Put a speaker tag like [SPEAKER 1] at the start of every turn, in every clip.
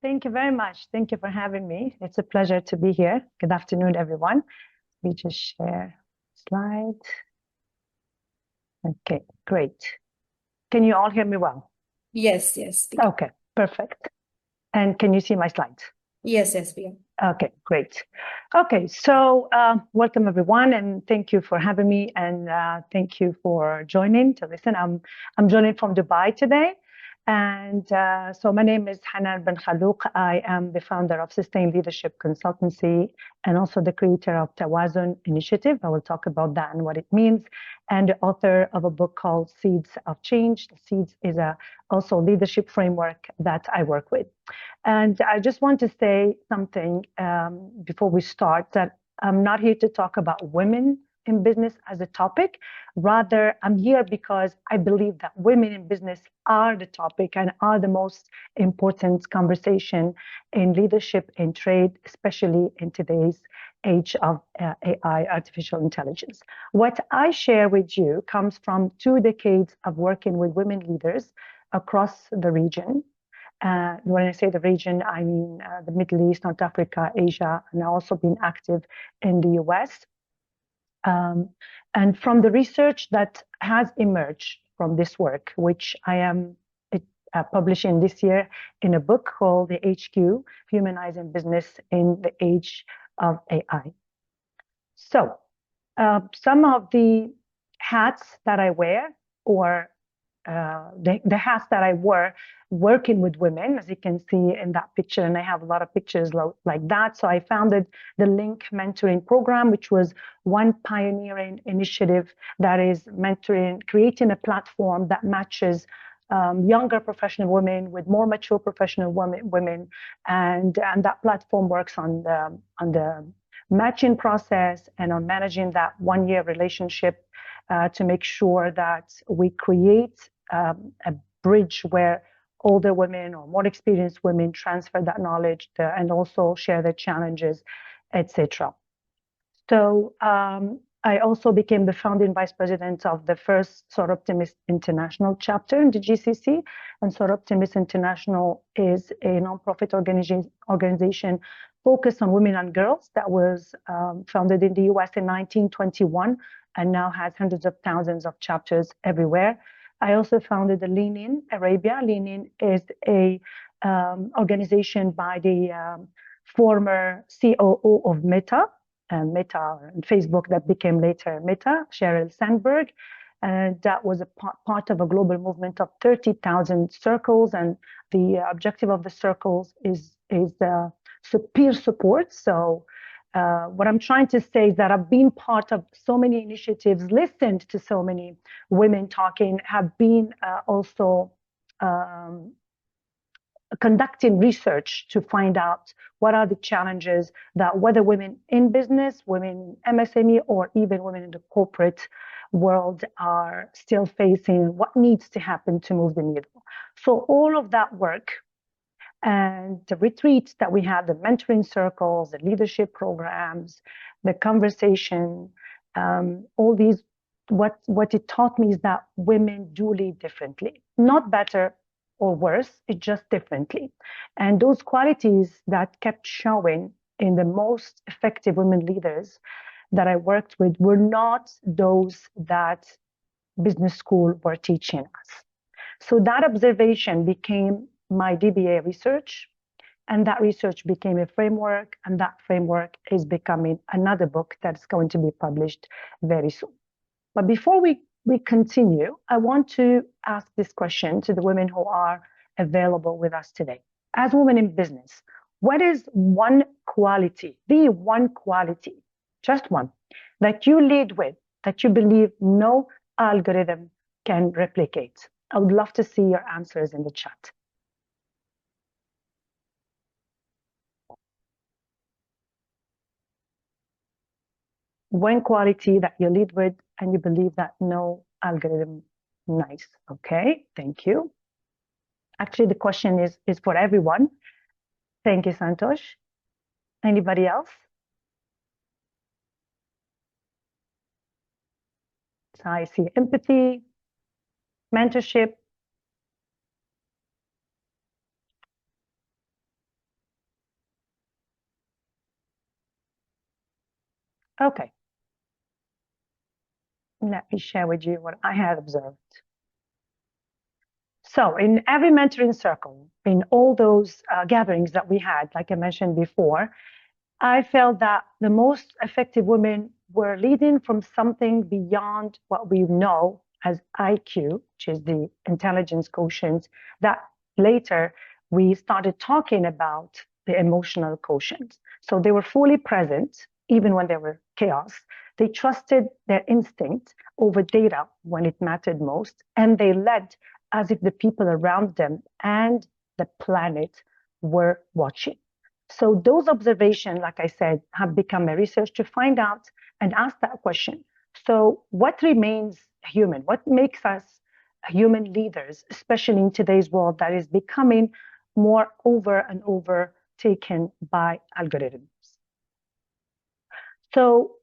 [SPEAKER 1] Thank you very much. Thank you for having me. It's a pleasure to be here. Good afternoon, everyone. We just share slide. Okay, great. Can you all hear me well?
[SPEAKER 2] Yes.
[SPEAKER 1] Okay, perfect. And can you see my slides?
[SPEAKER 2] Yes, we can.
[SPEAKER 1] Okay, great. Okay, so welcome everyone, and thank you for having me, and thank you for joining to listen. I'm joining from Dubai today, and so my name is Hanane Benkhallouk. I am the founder of Sustained Leadership Consultancy and also the creator of Tawazon initiative. I will talk about that and what it means, and the author of a book called Seeds of Change. The Seeds is also leadership framework that I work with. And I just want to say something before we start, that I'm not here to talk about women in business as a topic. Rather, I'm here because I believe that women in business are the topic and are the most important conversation in leadership and trade, especially in today's age of AI, artificial intelligence. What I share with you comes from 2 decades of working with women leaders across the region. When I say the region, I mean the Middle East, North Africa, Asia, and I've also been active in the US. And from the research that has emerged from this work, which I am publishing this year in a book called The HQ, Humanizing Business in the Age of AI. So some of the hats that I wear, or the hats that I wore working with women, as you can see in that picture, and I have a lot of pictures like that. So I founded the Link Mentoring Program, which was one pioneering initiative that is mentoring, creating a platform that matches younger professional women with more mature professional women, and that platform works on the matching process and on managing that 1-year relationship to make sure that we create a bridge where older women or more experienced women transfer that knowledge and also share their challenges, etc. So I also became the founding vice president of the first Soroptimist International chapter in the GCC. And Soroptimist International is a nonprofit organization focused on women and girls that was founded in the US in 1921 and now has hundreds of thousands of chapters everywhere. I also founded the Lean In Arabia. Lean In is a organization by the former COO of Meta and Facebook that became later Meta, Sheryl Sandberg. And that was a part of a global movement of 30,000 circles. And the objective of the circles is peer support. So what I'm trying to say is that I've been part of so many initiatives, listened to so many women talking, have been also conducting research to find out what are the challenges that whether women in business, women in MSME, or even women in the corporate world are still facing, what needs to happen to move the needle. So all of that work and the retreats that we have, the mentoring circles, the leadership programs, the conversation, all these, what it taught me is that women do lead differently, not better or worse, it's just differently. And those qualities that kept showing in the most effective women leaders that I worked with were not those that business school were teaching us. So that observation became my DBA research, and that research became a framework, and that framework is becoming another book that's going to be published very soon. But before we continue, I want to ask this question to the women who are available with us today. As women in business, what is one quality, the one quality, just one, that you lead with, that you believe no algorithm can replicate? I would love to see your answers in the chat. One quality that you lead with and you believe that no algorithm. Nice. Okay, thank you. Actually, the question is for everyone. Thank you, Santosh. Anybody else? So I see empathy, mentorship, Okay. Let me share with you what I had observed. So in every mentoring circle, in all those gatherings that we had, like I mentioned before, I felt that the most effective women were leading from something beyond what we know as IQ, which is the intelligence quotient, that later we started talking about the emotional quotient. So they were fully present, even when there were chaos. They trusted their instinct over data when it mattered most, and they led as if the people around them and the planet were watching. So those observations, like I said, have become my research to find out and ask that question. So what remains human? What makes us human leaders, especially in today's world that is becoming more over and overtaken by algorithms? So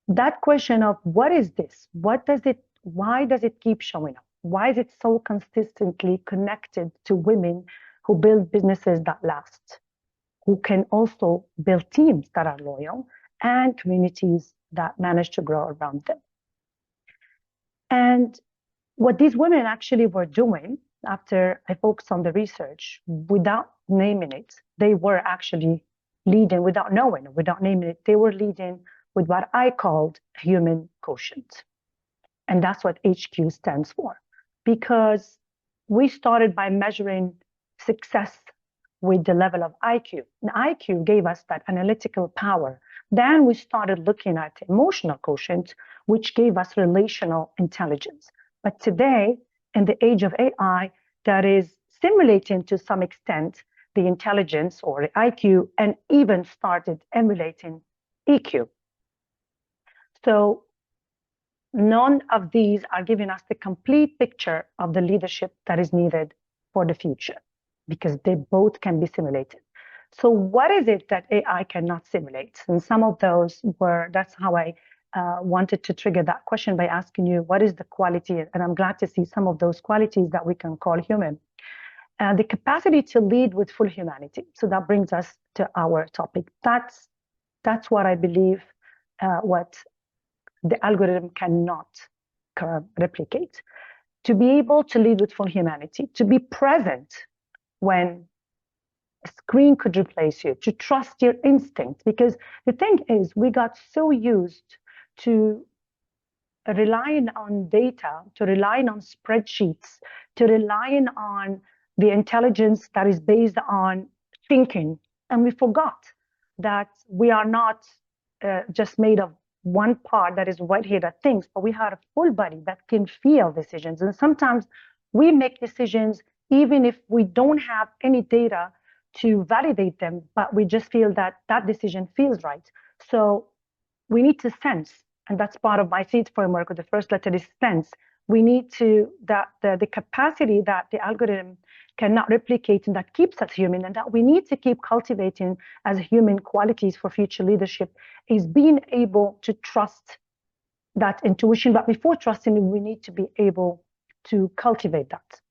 [SPEAKER 1] that question of what is this? What does it, why does it keep showing up? Why is it so consistently connected to women who build businesses that last, who can also build teams that are loyal and communities that manage to grow around them? And what these women actually were doing after I focused on the research, without naming it, they were actually leading without knowing, without naming it, they were leading with what I called human quotient. And that's what HQ stands for. Because we started by measuring success with the level of IQ. And IQ gave us that analytical power. Then we started looking at emotional quotient, which gave us relational intelligence. But today, in the age of AI, that is simulating to some extent the intelligence or the IQ, and even started emulating EQ. So none of these are giving us the complete picture of the leadership that is needed for the future, because they both can be simulated. So what is it that AI cannot simulate? And some of those were, that's how I wanted to trigger that question by asking you, what is the quality? And I'm glad to see some of those qualities that we can call human. The capacity to lead with full humanity. So that brings us to our topic. That's what I believe what the algorithm cannot replicate. To be able to lead with full humanity, to be present when a screen could replace you, to trust your instinct. Because the thing is, we got so used to relying on data, to relying on spreadsheets, to relying on the intelligence that is based on thinking. And we forgot that we are not just made of one part that is right here that thinks, but we have a full body that can feel decisions. And sometimes we make decisions even if we don't have any data to validate them, but we just feel that that decision feels right. So we need to sense, and that's part of my SEED framework. The first letter is sense. We need to, that the capacity that the algorithm cannot replicate and that keeps us human, and that we need to keep cultivating as human qualities for future leadership, is being able to trust that intuition. But before trusting, we need to be able to cultivate that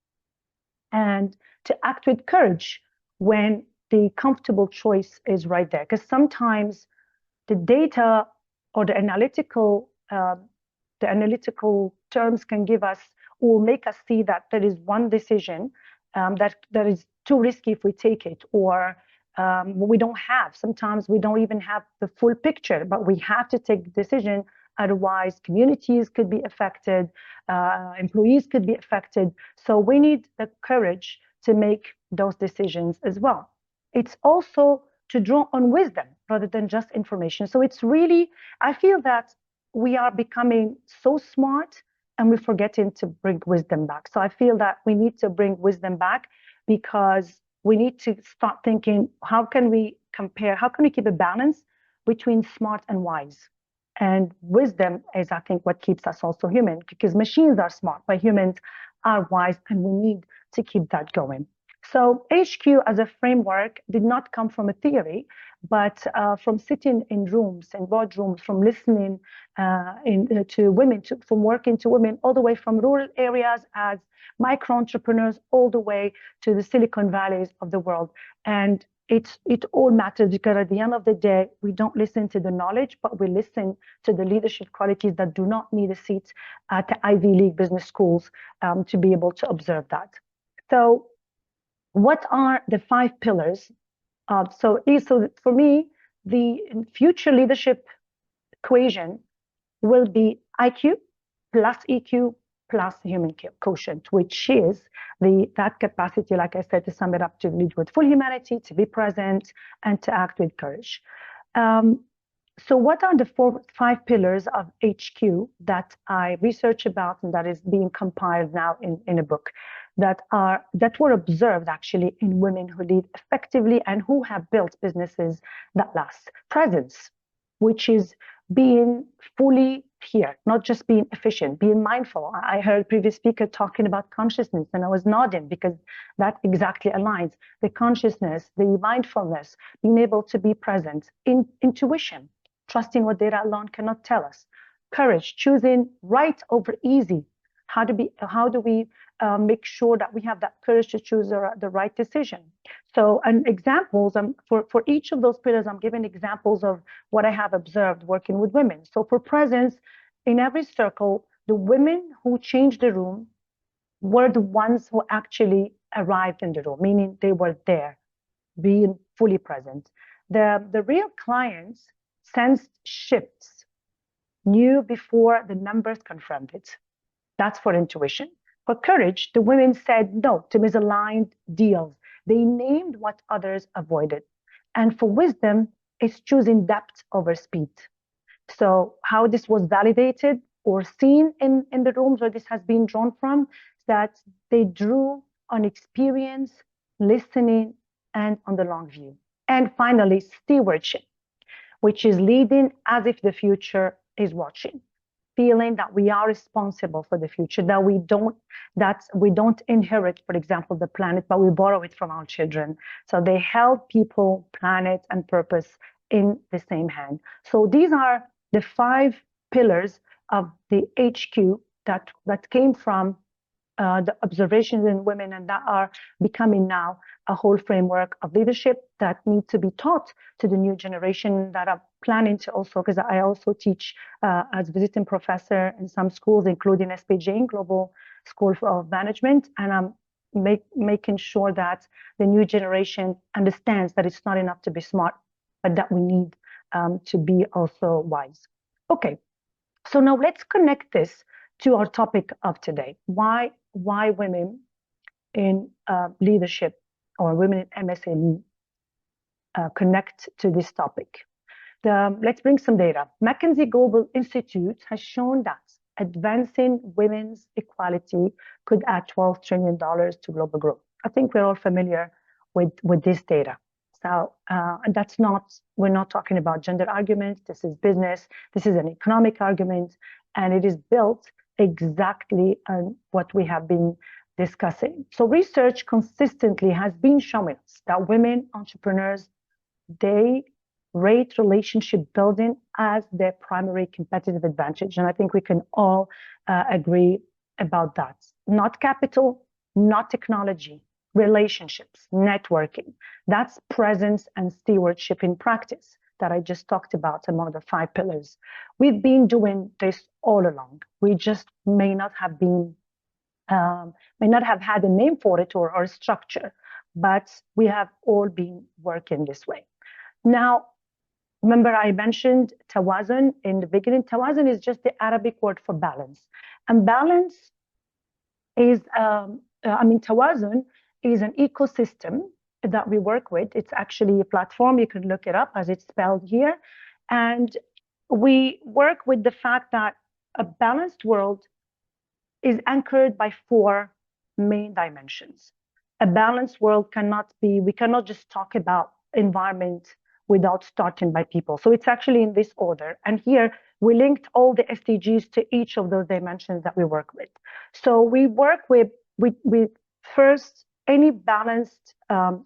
[SPEAKER 1] and to act with courage when the comfortable choice is right there. Because sometimes the data or the analytical terms can give us or make us see that there is one decision that is too risky if we take it, or we don't have. Sometimes we don't even have the full picture, but we have to take the decision. Otherwise, communities could be affected, employees could be affected. So we need the courage to make those decisions as well. It's also to draw on wisdom rather than just information. So it's really, I feel that we are becoming so smart and we're forgetting to bring wisdom back. So I feel that we need to bring wisdom back, because we need to start thinking, how can we compare, how can we keep a balance between smart and wise? And wisdom is, I think, what keeps us also human, because machines are smart, but humans are wise, and we need to keep that going. So HQ as a framework did not come from a theory, but from sitting in rooms and boardrooms, from listening to women, from working to women, all the way from rural areas as micro entrepreneurs, all the way to the Silicon Valleys of the world. And it all matters, because at the end of the day, we don't listen to the knowledge, but we listen to the leadership qualities that do not need a seat at the Ivy League business schools to be able to observe that. So what are the 5 pillars? So for me, the future leadership equation will be IQ plus EQ plus human quotient, which is that capacity, like I said, to sum it up, to lead with full humanity, to be present, and to act with courage. So what are the 5 pillars of HQ that I research about and that is being compiled now in a book that were observed actually in women who lead effectively and who have built businesses that last? Presence, which is being fully here, not just being efficient, being mindful. I heard previous speaker talking about consciousness, and I was nodding because that exactly aligns. The consciousness, the mindfulness, being able to be present, intuition, trusting what data alone cannot tell us. Courage, choosing right over easy. How do we make sure that we have that courage to choose the right decision? So, and examples, for each of those pillars, I'm giving examples of what I have observed working with women. So for presence, in every circle, the women who changed the room were the ones who actually arrived in the room, meaning they were there, being fully present. The real clients sensed shifts, knew before the numbers confirmed it. That's for intuition. For courage, the women said no to misaligned deals. They named what others avoided. And for wisdom, it's choosing depth over speed. So how this was validated or seen in the rooms where this has been drawn from, that they drew on experience, listening, and on the long view. And finally, stewardship, which is leading as if the future is watching, feeling that we are responsible for the future, that we don't inherit, for example, the planet, but we borrow it from our children. So they held people, planet, and purpose in the same hand. So these are the 5 pillars of the HQ that came from the observations in women, and that are becoming now a whole framework of leadership that need to be taught to the new generation that are planning to also, because I also teach as visiting professor in some schools, including SPJ, Global School of Management, and I'm making sure that the new generation understands that it's not enough to be smart, but that we need to be also wise. Okay, so now let's connect this to our topic of today. Why women in leadership or women in MSME connect to this topic? Let's bring some data. McKinsey Global Institute has shown that advancing women's equality could add $12 trillion to global growth. I think we're all familiar with this data. So, and that's not, we're not talking about gender arguments. This is business. This is an economic argument, and it is built exactly on what we have been discussing. So research consistently has been showing us that women entrepreneurs, they rate relationship building as their primary competitive advantage. And I think we can all agree about that. Not capital, not technology, relationships, networking. That's presence and stewardship in practice that I just talked about among the 5 pillars. We've been doing this all along. We just may not have had a name for it or a structure, but we have all been working this way. Now, remember I mentioned Tawazon in the beginning. Tawazon is just the Arabic word for balance. And balance is, Tawazon is an ecosystem that we work with. It's actually a platform. You can look it up as it's spelled here. And we work with the fact that a balanced world is anchored by 4 main dimensions. A balanced world we cannot just talk about environment without starting by people. So it's actually in this order. And here we linked all the SDGs to each of those dimensions that we work with. So we work with first, any balanced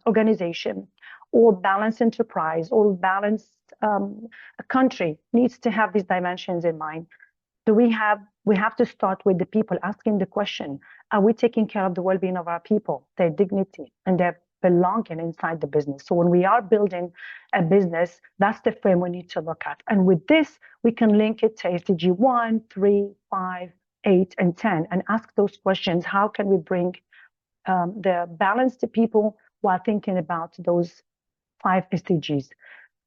[SPEAKER 1] organization or balanced enterprise or balanced country needs to have these dimensions in mind. We have to start with the people, asking the question, are we taking care of the well-being of our people, their dignity and their belonging inside the business. So when we are building a business, that's the frame we need to look at. And with this, we can link it to SDG 1, 3, 5, 8, and 10 and ask those questions. How can we bring the balance to people while thinking about those 5 SDGs?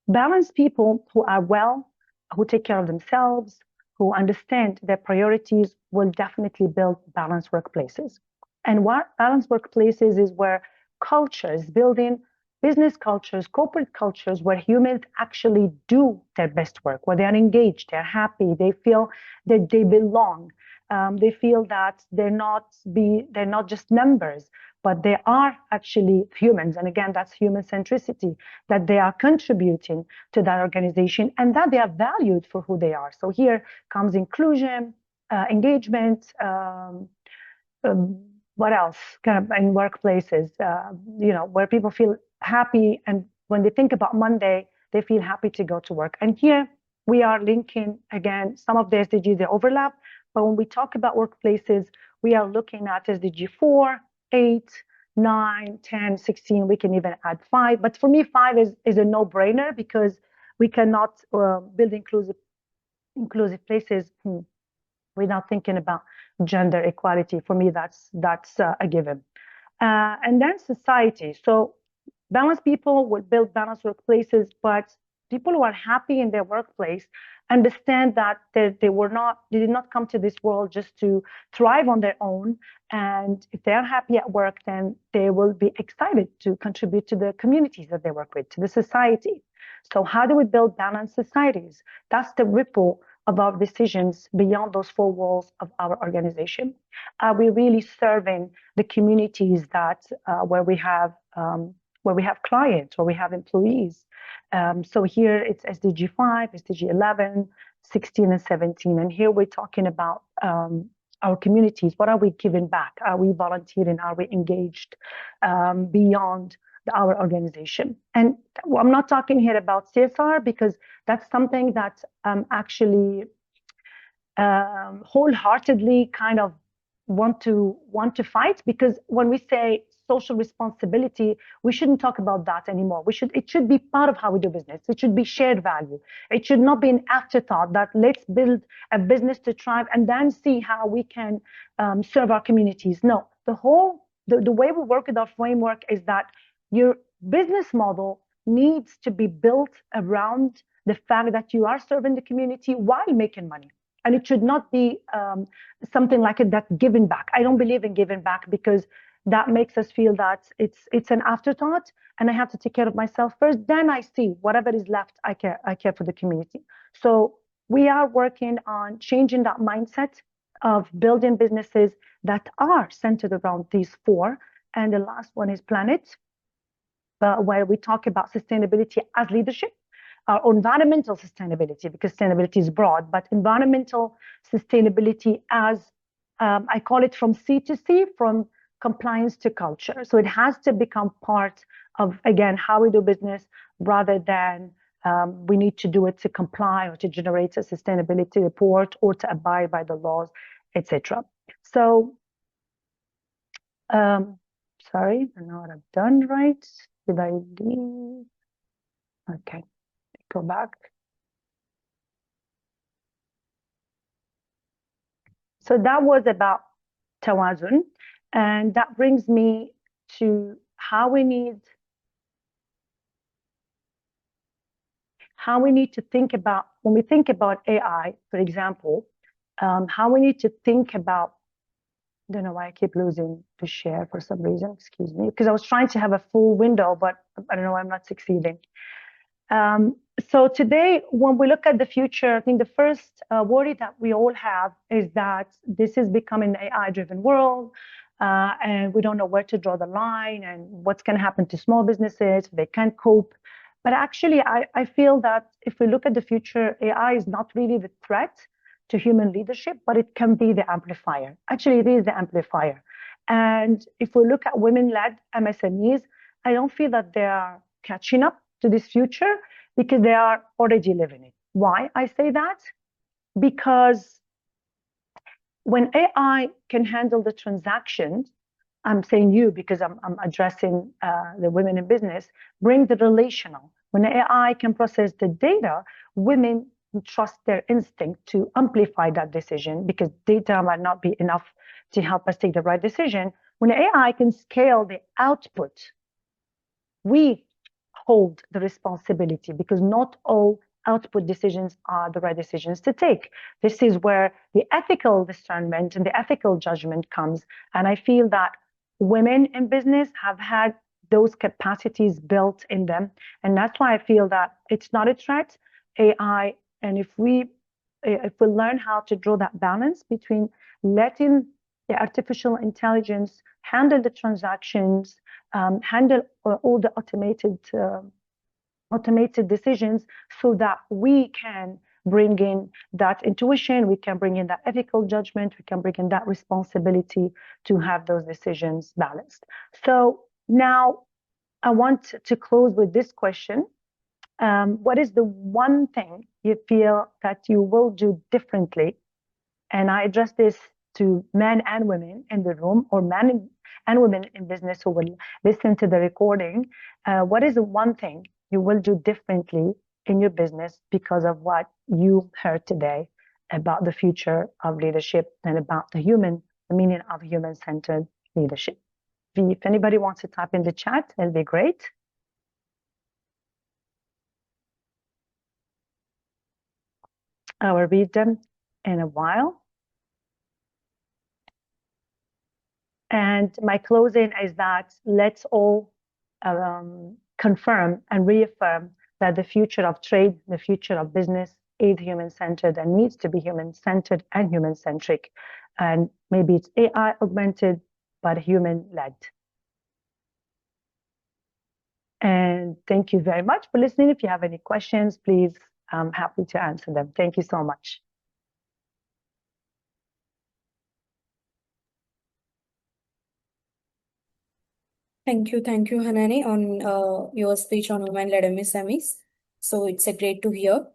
[SPEAKER 1] Balanced people who are well, who take care of themselves, who understand their priorities will definitely build balanced workplaces. And what balanced workplaces is where cultures, building business cultures, corporate cultures, where humans actually do their best work, where they are engaged, they're happy, they feel that they belong. They feel that they're not just members, but they are actually humans. And again, that's human centricity, that they are contributing to that organization and that they are valued for who they are. So here comes inclusion, engagement, what else? Kind of in workplaces, where people feel happy. And when they think about Monday, they feel happy to go to work. And here we are linking, again, some of the SDGs, they overlap. But when we talk about workplaces, we are looking at SDG 4, 8, 9, 10, 16. We can even add 5. But for me, 5 is a no-brainer because we cannot build inclusive places without thinking about gender equality. For me, that's a given. And then society. So balanced people will build balanced workplaces, but people who are happy in their workplace understand that they did not come to this world just to thrive on their own. And if they're happy at work, then they will be excited to contribute to the communities that they work with, to the society. So how do we build balanced societies? That's the ripple of our decisions beyond those 4 walls of our organization. Are we really serving the communities that where we have clients, where we have employees? So here it's SDG 5, SDG 11, 16, and 17. And here we're talking about our communities. What are we giving back? Are we volunteering? Are we engaged beyond our organization? And I'm not talking here about CSR because that's something that actually wholeheartedly kind of want to fight, because when we say social responsibility, we shouldn't talk about that anymore. It should be part of how we do business. It should be shared value. It should not be an afterthought that let's build a business to thrive and then see how we can serve our communities. No, the way we work with our framework is that your business model needs to be built around the fact that you are serving the community while making money. And it should not be something like it, that giving back. I don't believe in giving back because that makes us feel that it's an afterthought and I have to take care of myself first. Then I see whatever is left, I care for the community. So we are working on changing that mindset of building businesses that are centered around these 4. And the last one is planet, where we talk about sustainability as leadership. Or environmental sustainability, because sustainability is broad, but environmental sustainability as, I call it from C to C, from compliance to culture. So it has to become part of, again, how we do business rather than we need to do it to comply or to generate a sustainability report or to abide by the laws, etc. So, sorry, I don't know what I've done right. Did I leave? Okay. Go back. So that was about Tawazon, and that brings me to how we need to think about, when we think about AI, for example, how we need to think about, I don't know why I keep losing the share for some reason, excuse me, because I was trying to have a full window, but I don't know, I'm not succeeding. So today, when we look at the future, I think the first worry that we all have is that this is becoming an AI-driven world, and we don't know where to draw the line and what's going to happen to small businesses if they can't cope. But actually, I feel that if we look at the future, AI is not really the threat to human leadership, but it can be the amplifier. Actually, it is the amplifier. And if we look at women-led MSMEs, I don't feel that they are catching up to this future because they are already living it. Why I say that? Because when AI can handle the transactions, I'm saying you because I'm addressing the women in business, bring the relational. When AI can process the data, women trust their instinct to amplify that decision because data might not be enough to help us take the right decision. When AI can scale the output, we hold the responsibility because not all output decisions are the right decisions to take. This is where the ethical discernment and the ethical judgment comes. And I feel that women in business have had those capacities built in them. And that's why I feel that it's not a threat, AI. And if we learn how to draw that balance between letting the artificial intelligence handle the transactions, handle all the automated decisions so that we can bring in that intuition, we can bring in that ethical judgment, we can bring in that responsibility to have those decisions balanced. So now I want to close with this question. What is the one thing you feel that you will do differently? And I address this to men and women in the room, or men and women in business who will listen to the recording. What is the one thing you will do differently in your business because of what you heard today about the future of leadership and about the meaning of human-centered leadership? If anybody wants to type in the chat, it'll be great. I will read them in a while. And my closing is that let's all confirm and reaffirm that the future of trade, the future of business is human-centered and needs to be human-centered and human-centric. And maybe it's AI augmented, but human-led. And thank you very much for listening. If you have any questions, please, I'm happy to answer them. Thank you so much.
[SPEAKER 2] Thank you, Hanane, on your speech on women-led MSMEs. So it's a great to hear.